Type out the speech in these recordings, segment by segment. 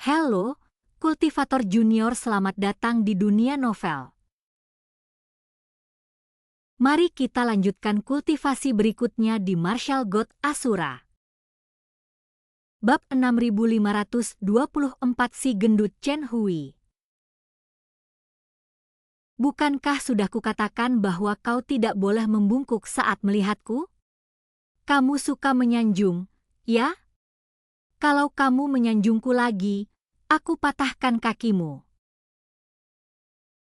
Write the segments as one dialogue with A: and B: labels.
A: Halo, kultivator junior, selamat datang di dunia novel. Mari kita lanjutkan kultivasi berikutnya di Martial God Asura. Bab 6524, si gendut Chen Hui. Bukankah sudah kukatakan bahwa kau tidak boleh membungkuk saat melihatku? Kamu suka menyanjung, ya? Kalau kamu menyanjungku lagi, aku patahkan kakimu.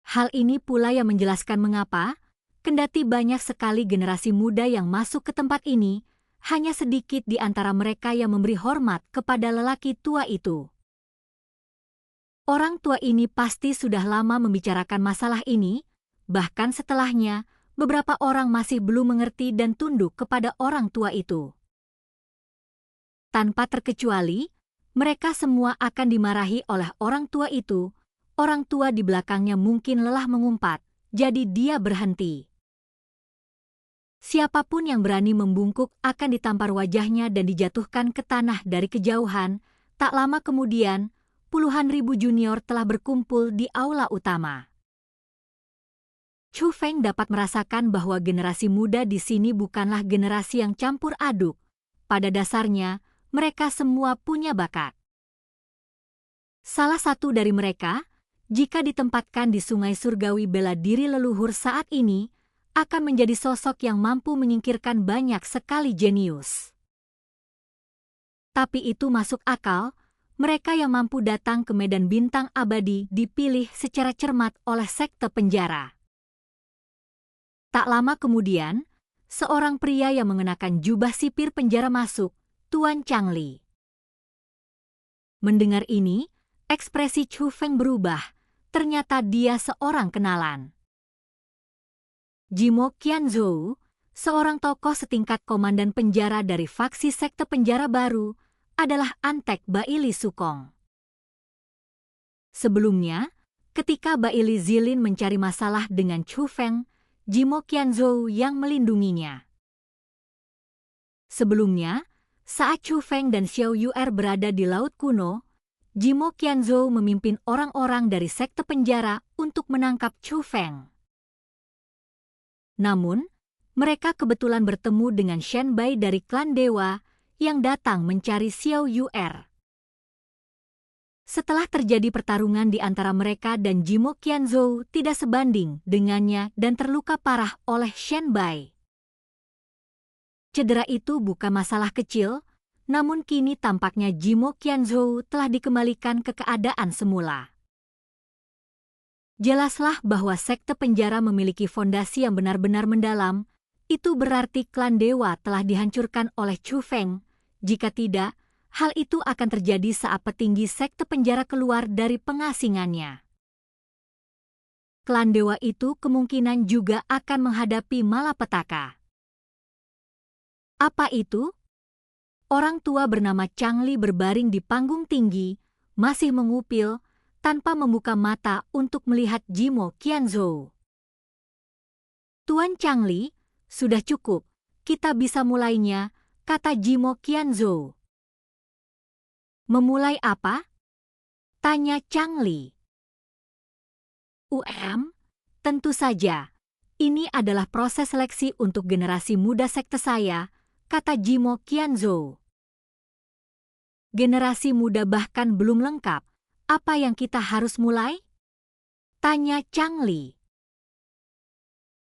A: Hal ini pula yang menjelaskan mengapa, kendati banyak sekali generasi muda yang masuk ke tempat ini, hanya sedikit di antara mereka yang memberi hormat kepada lelaki tua itu. Orang tua ini pasti sudah lama membicarakan masalah ini, bahkan setelahnya, beberapa orang masih belum mengerti dan tunduk kepada orang tua itu. Tanpa terkecuali, mereka semua akan dimarahi oleh orang tua itu. Orang tua di belakangnya mungkin lelah mengumpat, jadi dia berhenti. Siapapun yang berani membungkuk akan ditampar wajahnya dan dijatuhkan ke tanah dari kejauhan. Tak lama kemudian, puluhan ribu junior telah berkumpul di aula utama. Chu Feng dapat merasakan bahwa generasi muda di sini bukanlah generasi yang campur aduk. Pada dasarnya, mereka semua punya bakat. Salah satu dari mereka, jika ditempatkan di sungai surgawi bela diri leluhur saat ini, akan menjadi sosok yang mampu menyingkirkan banyak sekali jenius. Tapi itu masuk akal, mereka yang mampu datang ke medan bintang abadi dipilih secara cermat oleh sekte penjara. Tak lama kemudian, seorang pria yang mengenakan jubah sipir penjara masuk, Tuan Changli. Mendengar ini, ekspresi Chu Feng berubah. Ternyata dia seorang kenalan. Jimo Qianzhou, seorang tokoh setingkat komandan penjara dari faksi sekte penjara baru, adalah Antek Baili Sukong. Sebelumnya, ketika Baili Zilin mencari masalah dengan Chu Feng, Jimo Qianzhou yang melindunginya. Sebelumnya, saat Chu Feng dan Xiao Yuer berada di Laut Kuno, Jimo Qianzhou memimpin orang-orang dari sekte penjara untuk menangkap Chu Feng. Namun, mereka kebetulan bertemu dengan Shen Bai dari klan Dewa yang datang mencari Xiao Yuer. Setelah terjadi pertarungan di antara mereka dan Jimo Qianzhou tidak sebanding dengannya dan terluka parah oleh Shen Bai. Cedera itu bukan masalah kecil, namun kini tampaknya Jimo Qianzhou telah dikembalikan ke keadaan semula. Jelaslah bahwa sekte penjara memiliki fondasi yang benar-benar mendalam, itu berarti klan Dewa telah dihancurkan oleh Chu Feng. Jika tidak, hal itu akan terjadi saat petinggi sekte penjara keluar dari pengasingannya. Klan Dewa itu kemungkinan juga akan menghadapi malapetaka. Apa itu? Orang tua bernama Changli berbaring di panggung tinggi, masih mengupil, tanpa membuka mata untuk melihat Jimo Qianzhou. Tuan Changli, sudah cukup, kita bisa mulainya, kata Jimo Qianzhou. Memulai apa? Tanya Changli. Tentu saja, ini adalah proses seleksi untuk generasi muda sekte saya, kata Jimo Qianzhou. Generasi muda bahkan belum lengkap, apa yang kita harus mulai? Tanya Changli.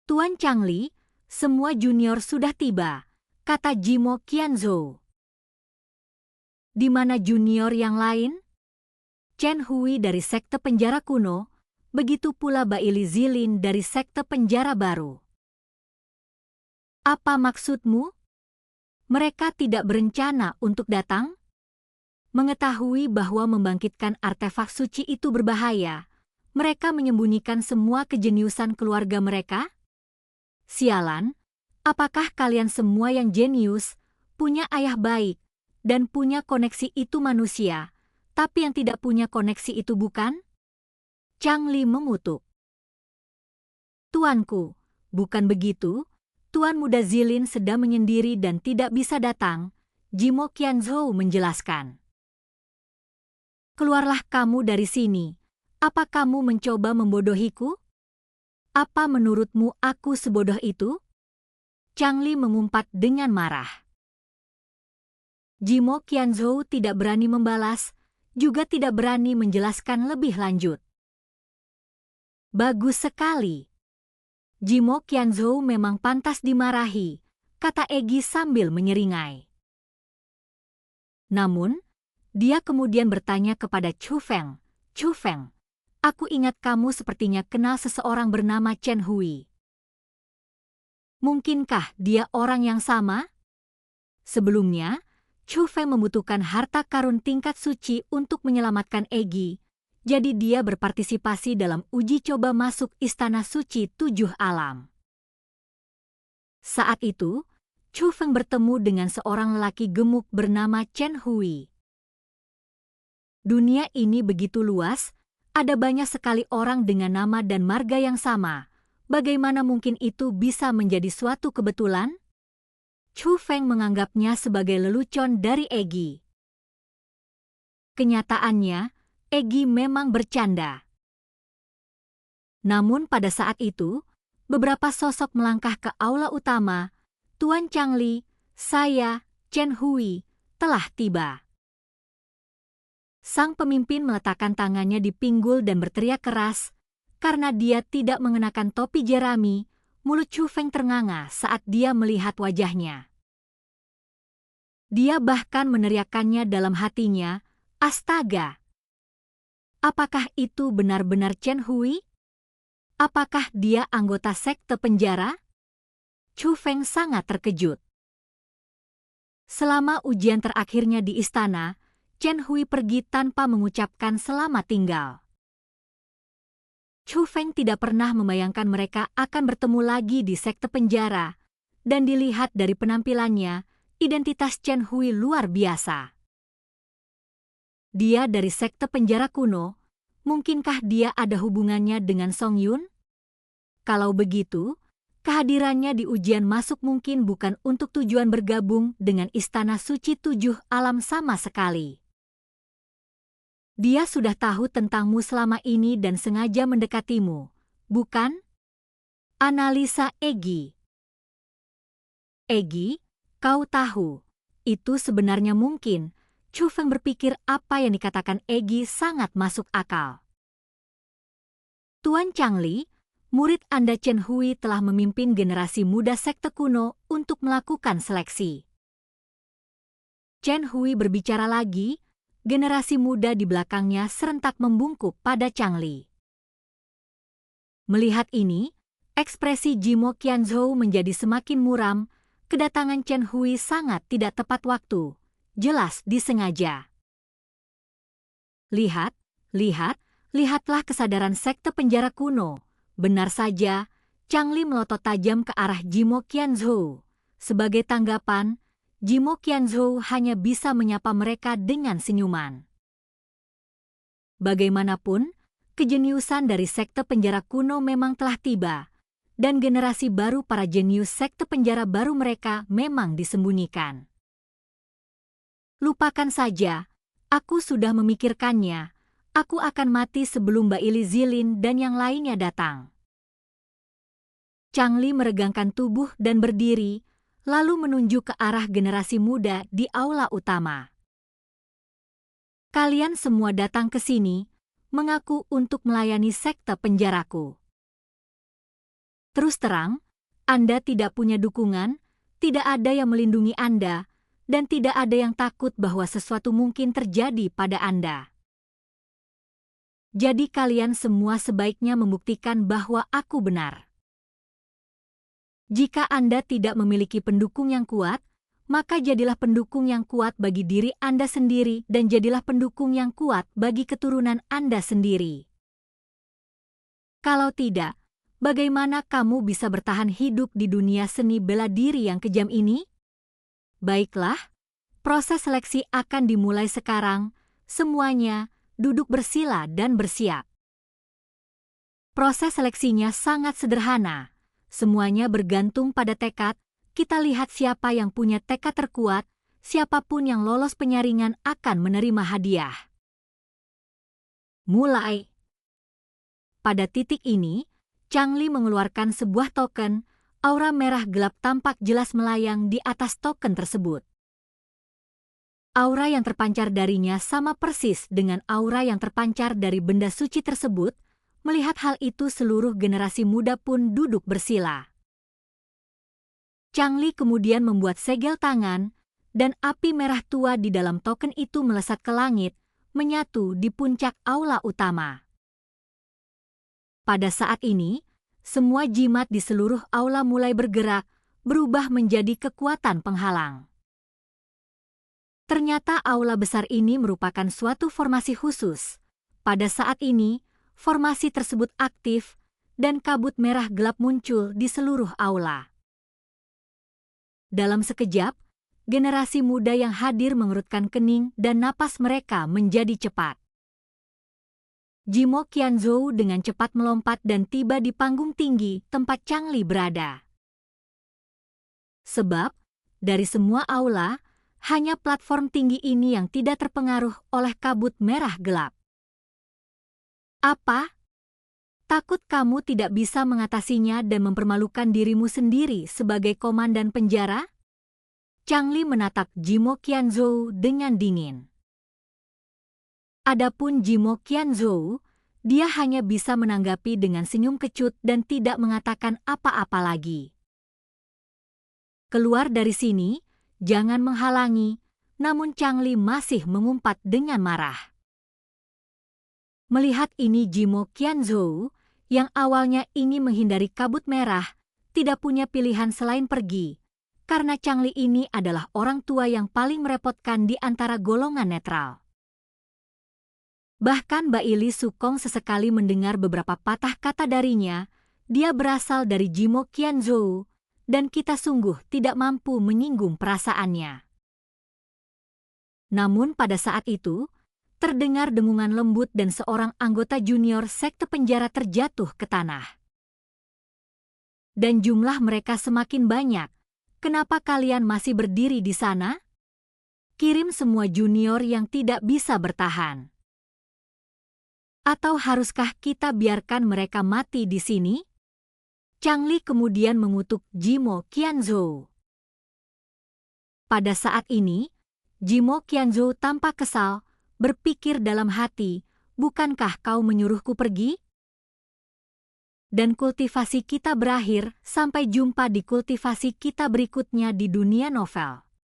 A: Tuan Changli, semua junior sudah tiba, kata Jimo Qianzhou. Di mana junior yang lain? Chen Hui dari sekte penjara kuno, begitu pula Baili Zilin dari sekte penjara baru. Apa maksudmu? Mereka tidak berencana untuk datang? Mengetahui bahwa membangkitkan artefak suci itu berbahaya, mereka menyembunyikan semua kejeniusan keluarga mereka? Sialan, apakah kalian semua yang jenius, punya ayah baik, dan punya koneksi itu manusia, tapi yang tidak punya koneksi itu bukan? Changli mengutuk. Tuanku, bukan begitu. Tuan Muda Zilin sedang menyendiri dan tidak bisa datang, Jimo Qianzhou menjelaskan. Keluarlah kamu dari sini. Apa kamu mencoba membodohiku? Apa menurutmu aku sebodoh itu? Changli mengumpat dengan marah. Jimo Qianzhou tidak berani membalas, juga tidak berani menjelaskan lebih lanjut. Bagus sekali. Jimo Qianzhou memang pantas dimarahi, kata Egi sambil menyeringai. Namun, dia kemudian bertanya kepada Chu Feng, "Chu Feng, aku ingat kamu sepertinya kenal seseorang bernama Chen Hui. Mungkinkah dia orang yang sama?" Sebelumnya, Chu Feng membutuhkan harta karun tingkat suci untuk menyelamatkan Egi, jadi dia berpartisipasi dalam uji coba masuk Istana Suci 7 Alam. Saat itu, Chu Feng bertemu dengan seorang lelaki gemuk bernama Chen Hui. Dunia ini begitu luas, ada banyak sekali orang dengan nama dan marga yang sama. Bagaimana mungkin itu bisa menjadi suatu kebetulan? Chu Feng menganggapnya sebagai lelucon dari Egi. Kenyataannya, Egi memang bercanda. Namun pada saat itu, beberapa sosok melangkah ke aula utama. Tuan Changli, saya, Chen Hui, telah tiba. Sang pemimpin meletakkan tangannya di pinggul dan berteriak keras. Karena dia tidak mengenakan topi jerami, mulut Chu Feng ternganga saat dia melihat wajahnya. Dia bahkan meneriakkannya dalam hatinya, "Astaga! Apakah itu benar-benar Chen Hui? Apakah dia anggota sekte penjara?" Chu Feng sangat terkejut. Selama ujian terakhirnya di istana, Chen Hui pergi tanpa mengucapkan selamat tinggal. Chu Feng tidak pernah membayangkan mereka akan bertemu lagi di sekte penjara, dan dilihat dari penampilannya, identitas Chen Hui luar biasa. Dia dari sekte penjara kuno, mungkinkah dia ada hubungannya dengan Song Yun? Kalau begitu, kehadirannya di ujian masuk mungkin bukan untuk tujuan bergabung dengan Istana Suci 7 Alam sama sekali. Dia sudah tahu tentangmu selama ini dan sengaja mendekatimu, bukan? Analisa Egi. Egi, kau tahu, itu sebenarnya mungkin. Chu Feng berpikir apa yang dikatakan Egi sangat masuk akal. Tuan Changli, murid Anda Chen Hui telah memimpin generasi muda sekte kuno untuk melakukan seleksi. Chen Hui berbicara lagi, generasi muda di belakangnya serentak membungkuk pada Changli. Melihat ini, ekspresi Jimo Qianzhou menjadi semakin muram. Kedatangan Chen Hui sangat tidak tepat waktu, jelas disengaja. Lihatlah kesadaran sekte penjara kuno. Benar saja, Changli melotot tajam ke arah Jimo Qianzhou. Sebagai tanggapan, Jimo Qianzhou hanya bisa menyapa mereka dengan senyuman. Bagaimanapun, kejeniusan dari sekte penjara kuno memang telah tiba, dan generasi baru para jenius sekte penjara baru mereka memang disembunyikan. Lupakan saja, aku sudah memikirkannya. Aku akan mati sebelum Mbak Ili Zilin dan yang lainnya datang. Changli meregangkan tubuh dan berdiri, lalu menunjuk ke arah generasi muda di aula utama. Kalian semua datang ke sini, mengaku untuk melayani sekte penjaraku. Terus terang, Anda tidak punya dukungan, tidak ada yang melindungi Anda, dan tidak ada yang takut bahwa sesuatu mungkin terjadi pada Anda. Jadi kalian semua sebaiknya membuktikan bahwa aku benar. Jika Anda tidak memiliki pendukung yang kuat, maka jadilah pendukung yang kuat bagi diri Anda sendiri dan jadilah pendukung yang kuat bagi keturunan Anda sendiri. Kalau tidak, bagaimana kamu bisa bertahan hidup di dunia seni bela diri yang kejam ini? Baiklah, proses seleksi akan dimulai sekarang. Semuanya duduk bersila dan bersiap. Proses seleksinya sangat sederhana. Semuanya bergantung pada tekad. Kita lihat siapa yang punya tekad terkuat, siapapun yang lolos penyaringan akan menerima hadiah. Mulai. Pada titik ini, Changli mengeluarkan sebuah token, aura merah gelap tampak jelas melayang di atas token tersebut. Aura yang terpancar darinya sama persis dengan aura yang terpancar dari benda suci tersebut. Melihat hal itu, seluruh generasi muda pun duduk bersila. Changli kemudian membuat segel tangan, dan api merah tua di dalam token itu melesat ke langit, menyatu di puncak aula utama. Pada saat ini, semua jimat di seluruh aula mulai bergerak, berubah menjadi kekuatan penghalang. Ternyata aula besar ini merupakan suatu formasi khusus. Pada saat ini, formasi tersebut aktif, dan kabut merah gelap muncul di seluruh aula. Dalam sekejap, generasi muda yang hadir mengerutkan kening dan napas mereka menjadi cepat. Jimo Qianzhou dengan cepat melompat dan tiba di panggung tinggi tempat Changli berada. Sebab, dari semua aula, hanya platform tinggi ini yang tidak terpengaruh oleh kabut merah gelap. Apa? Takut kamu tidak bisa mengatasinya dan mempermalukan dirimu sendiri sebagai komandan penjara? Changli menatap Jimo Qianzhou dengan dingin. Adapun Jimo Qianzhou, dia hanya bisa menanggapi dengan senyum kecut dan tidak mengatakan apa-apa lagi. Keluar dari sini, jangan menghalangi, namun Changli masih mengumpat dengan marah. Melihat ini, Jimo Qianzhou, yang awalnya ingin menghindari kabut merah, tidak punya pilihan selain pergi, karena Changli ini adalah orang tua yang paling merepotkan di antara golongan netral. Bahkan Baili Sukong sesekali mendengar beberapa patah kata darinya. Dia berasal dari Jimo Qianzhou, dan kita sungguh tidak mampu menyinggung perasaannya. Namun pada saat itu, terdengar dengungan lembut dan seorang anggota junior sekte penjara terjatuh ke tanah. Dan jumlah mereka semakin banyak. Kenapa kalian masih berdiri di sana? Kirim semua junior yang tidak bisa bertahan. Atau haruskah kita biarkan mereka mati di sini? Changli kemudian mengutuk Jimo Qianzhou. Pada saat ini, Jimo Qianzhou tampak kesal, berpikir dalam hati, bukankah kau menyuruhku pergi? Dan kultivasi kita berakhir, sampai jumpa di kultivasi kita berikutnya di dunia novel.